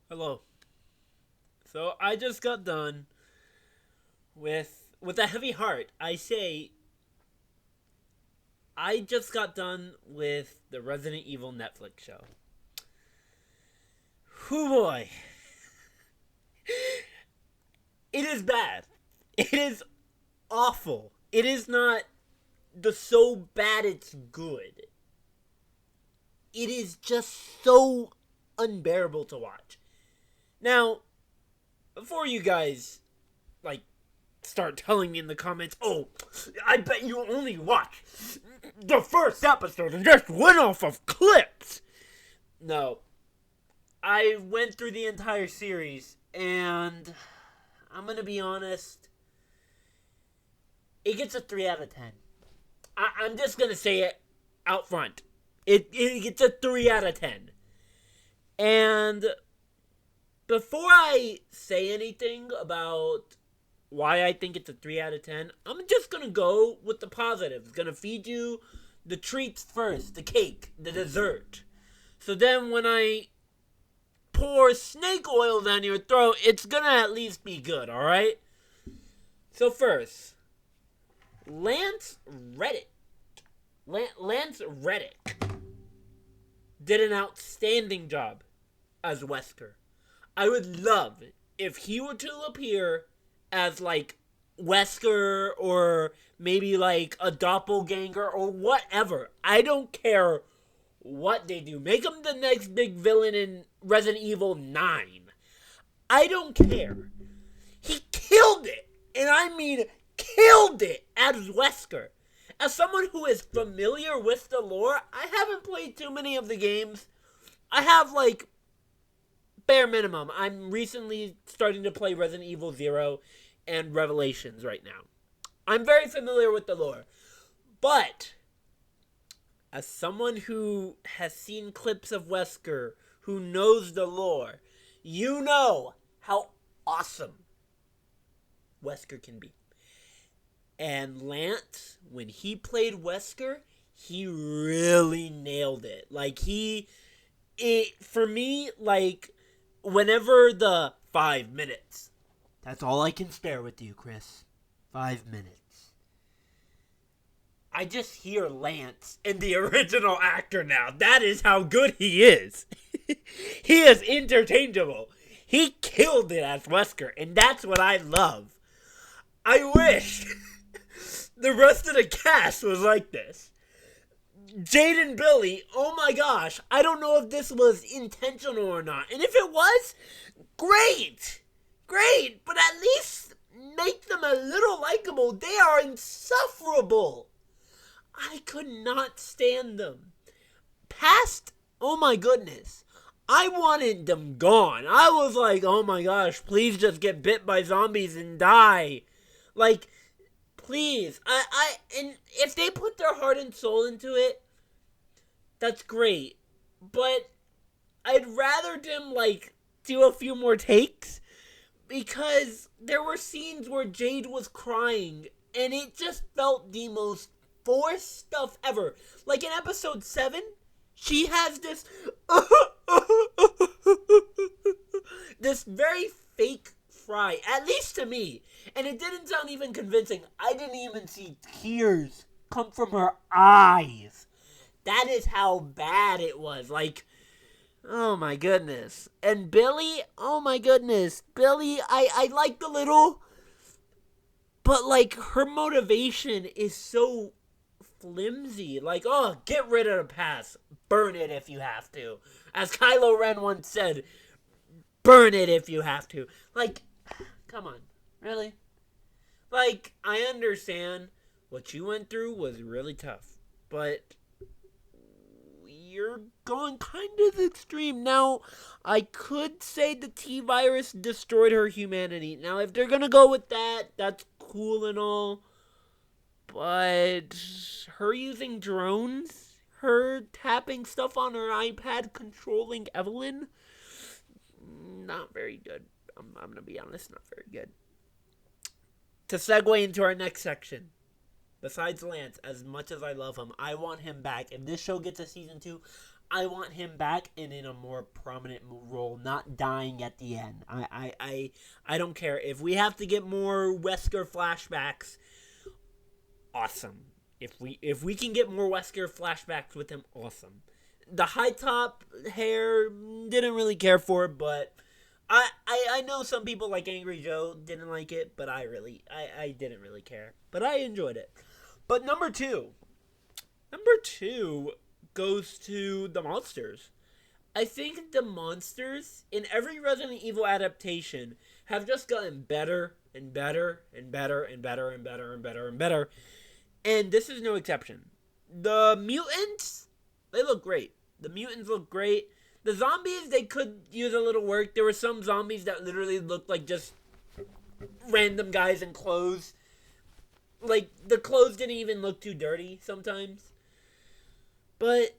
Hello. So I just got done with a heavy heart. I just got done with the Resident Evil Netflix show. Whoo boy. It is bad. It is awful. It is not the so bad it's good. It is just so unbearable to watch. Now, before you guys like start telling me in the comments, oh, I bet you only watch the first episode and just went off of clips. No. I went through the entire series, and I'm going to be honest, it gets a 3 out of 10. I'm just going to say it out front. It gets a 3 out of 10. And before I say anything about why I think it's a 3 out of 10, I'm just going to go with the positives. Going to feed you the treats first, the cake, the dessert. So then when I pour snake oil down your throat, it's going to at least be good, alright? So first, Lance Reddick did an outstanding job as Wesker. I would love if he were to appear as like Wesker or maybe like a doppelganger or whatever. I don't care what they do. Make him the next big villain in Resident Evil 9. I don't care. He killed it. And I mean killed it as Wesker. As someone who is familiar with the lore, I haven't played too many of the games. I have like bare minimum. I'm recently starting to play Resident Evil 0 and Revelations right now. I'm very familiar with the lore. But as someone who has seen clips of Wesker, who knows the lore, you know how awesome Wesker can be. And Lance, when he played Wesker, he really nailed it. Like, for me, like, whenever the 5 minutes, that's all I can spare with you, Chris. 5 minutes. I just hear Lance and the original actor now. That is how good he is. He is interchangeable. He killed it as Wesker, and that's what I love. I wish the rest of the cast was like this. Jade and Billie, oh my gosh, I don't know if this was intentional or not. And if it was, great. Great, but at least make them a little likable. They are insufferable. I could not stand them. Past, oh my goodness. I wanted them gone. I was like, oh my gosh, please just get bit by zombies and die. Like, please. And if they put their heart and soul into it, that's great. But I'd rather them, like, do a few more takes. Because there were scenes where Jade was crying. And it just felt the most forced stuff ever. Like in episode 7, she has this this very fake cry, at least to me. And it didn't sound even convincing. I didn't even see tears come from her eyes. That is how bad it was. Like, oh my goodness. And Billie, oh my goodness. Billie, I like the little, but like her motivation is so flimsy. Like, oh, get rid of the past. Burn it if you have to. As Kylo Ren once said, burn it if you have to. Like, come on. Really? Like, I understand what you went through was really tough. But you're going kind of extreme. Now, I could say the T-Virus destroyed her humanity. Now, if they're going to go with that, that's cool and all. But her using drones, her tapping stuff on her iPad, controlling Evelyn, not very good. I'm going to be honest, not very good. To segue into our next section, besides Lance, as much as I love him, I want him back. If this show gets a season 2, I want him back and in a more prominent role, not dying at the end. I don't care. If we have to get more Wesker flashbacks, awesome. If we can get more Wesker flashbacks with him, awesome. The high top hair, didn't really care for it, but I know some people like Angry Joe didn't like it, but I didn't really care. But I enjoyed it. But number two goes to the monsters. I think the monsters in every Resident Evil adaptation have just gotten better and better and better and better and better and better and better. And this is no exception. The mutants, they look great. The mutants look great. The zombies, they could use a little work. There were some zombies that literally looked like just random guys in clothes. Like, the clothes didn't even look too dirty sometimes. But,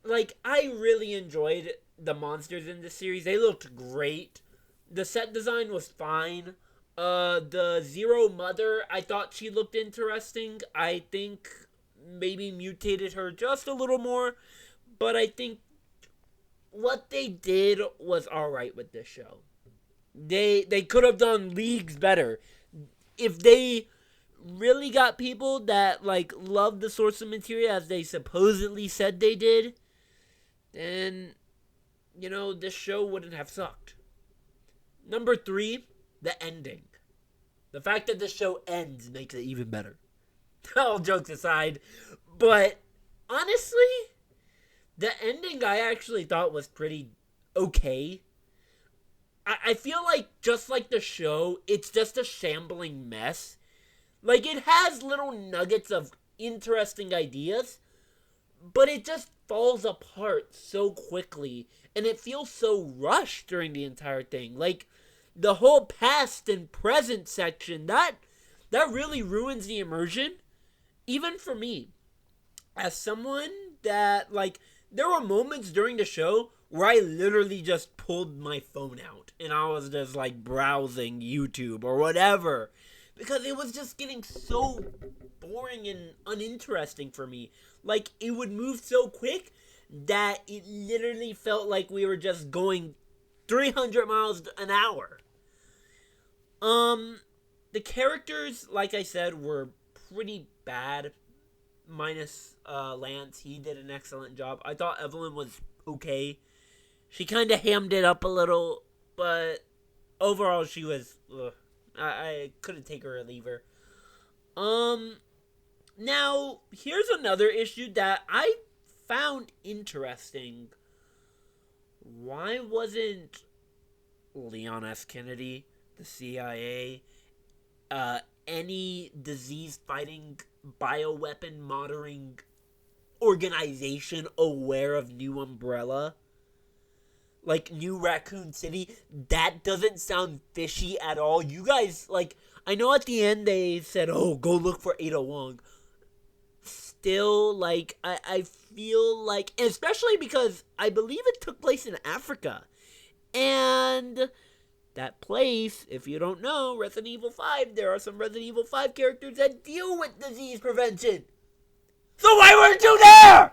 like, I really enjoyed the monsters in this series. They looked great. The set design was fine. The Zero Mother, I thought she looked interesting. I think maybe mutated her just a little more. But I think what they did was alright with this show. They could have done leagues better. If they really got people that, like, loved the source of material as they supposedly said they did, then, you know, this show wouldn't have sucked. Number 3, the ending. The fact that this show ends makes it even better. All jokes aside. But, honestly, the ending I actually thought was pretty okay. I feel like, just like the show, it's just a shambling mess. Like, it has little nuggets of interesting ideas, but it just falls apart so quickly, and it feels so rushed during the entire thing. Like, the whole past and present section, that really ruins the immersion, even for me. As someone that, like, there were moments during the show where I literally just pulled my phone out, and I was just, like, browsing YouTube or whatever, because it was just getting so boring and uninteresting for me. Like, it would move so quick that it literally felt like we were just going 300 miles an hour. The characters, like I said, were pretty bad. Minus Lance, he did an excellent job. I thought Evelyn was okay. She kind of hammed it up a little, but overall she was... I couldn't take her or leave her. Now, here's another issue that I found interesting. Why wasn't Leon S. Kennedy, the CIA, any disease-fighting, bioweapon monitoring organization aware of New Umbrella? Like, New Raccoon City? That doesn't sound fishy at all. You guys, like, I know at the end they said, oh, go look for Ada Wong. Still, like, I feel like, especially because I believe it took place in Africa. And that place, if you don't know, Resident Evil 5, there are some Resident Evil 5 characters that deal with disease prevention. So why weren't you there?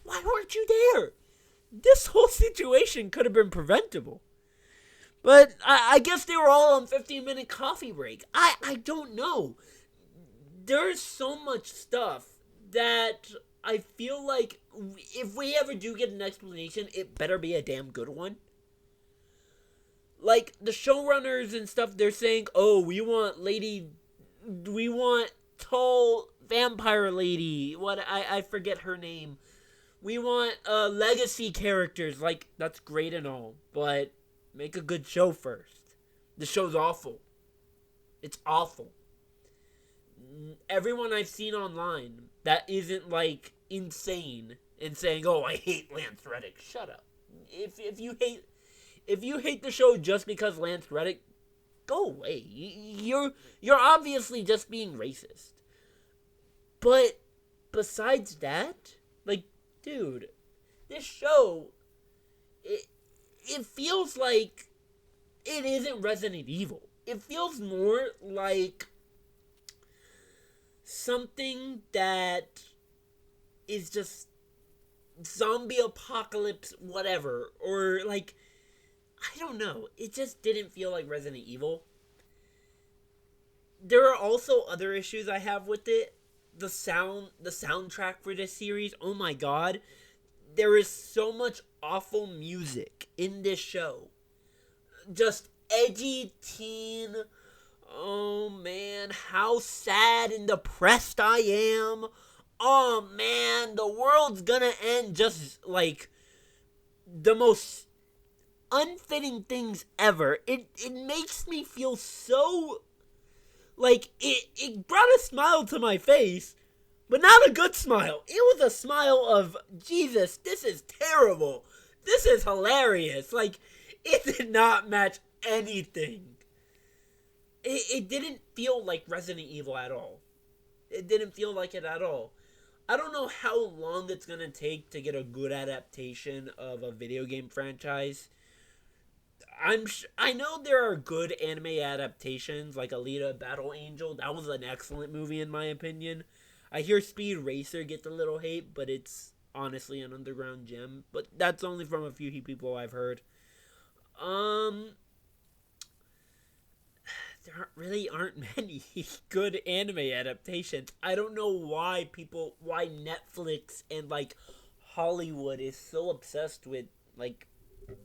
Why weren't you there? This whole situation could have been preventable. But I guess they were all on 15-minute coffee break. I don't know. There's so much stuff that I feel like if we ever do get an explanation, it better be a damn good one. Like, the showrunners and stuff, they're saying, oh, we want tall vampire lady. I forget her name. We want legacy characters. Like, that's great and all, but make a good show first. The show's awful. It's awful. Everyone I've seen online that isn't, like, insane and saying, oh, I hate Lance Reddick. Shut up. If you hate the show just because Lance Reddick, go away. You're obviously just being racist. But besides that, like, dude, this show, it feels like it isn't Resident Evil. It feels more like something that is just zombie apocalypse, whatever. Or, like, I don't know. It just didn't feel like Resident Evil. There are also other issues I have with it. The soundtrack for this series, oh my god. There is so much awful music in this show. Just edgy teen. Oh man, how sad and depressed I am. Oh man, the world's gonna end. Just like the most unfitting things ever. It makes me feel so like it brought a smile to my face, but not a good smile. It was a smile of Jesus, this is terrible. This is hilarious. Like, it did not match anything. It didn't feel like Resident Evil at all. It didn't feel like it at all. I don't know how long it's gonna take to get a good adaptation of a video game franchise. I know there are good anime adaptations like Alita Battle Angel. That was an excellent movie in my opinion. I hear Speed Racer gets a little hate, but it's honestly an underground gem. But that's only from a few people I've heard. There really aren't many good anime adaptations. I don't know why Netflix and like Hollywood is so obsessed with like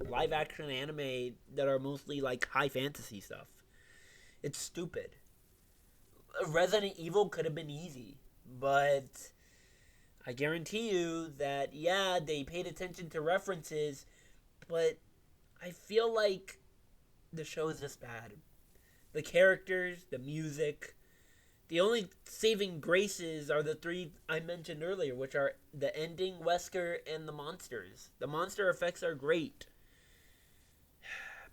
live action anime that are mostly like high fantasy stuff. It's stupid. Resident Evil could have been easy, but I guarantee you that yeah, they paid attention to references, but I feel like the show is just bad. The characters, the music, the only saving graces are the three I mentioned earlier, which are the ending, Wesker, and the monsters. The monster effects are great.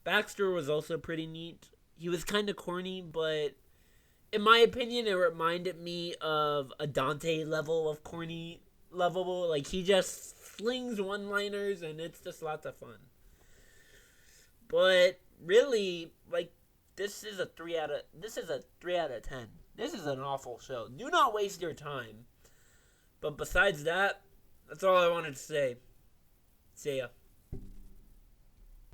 Baxter was also pretty neat. He was kind of corny, but in my opinion, it reminded me of a Dante level of corny level. Like, he just flings one-liners, and it's just lots of fun. But really, like, this is a 3 out of 10. This is an awful show. Do not waste your time. But besides that, that's all I wanted to say. See ya.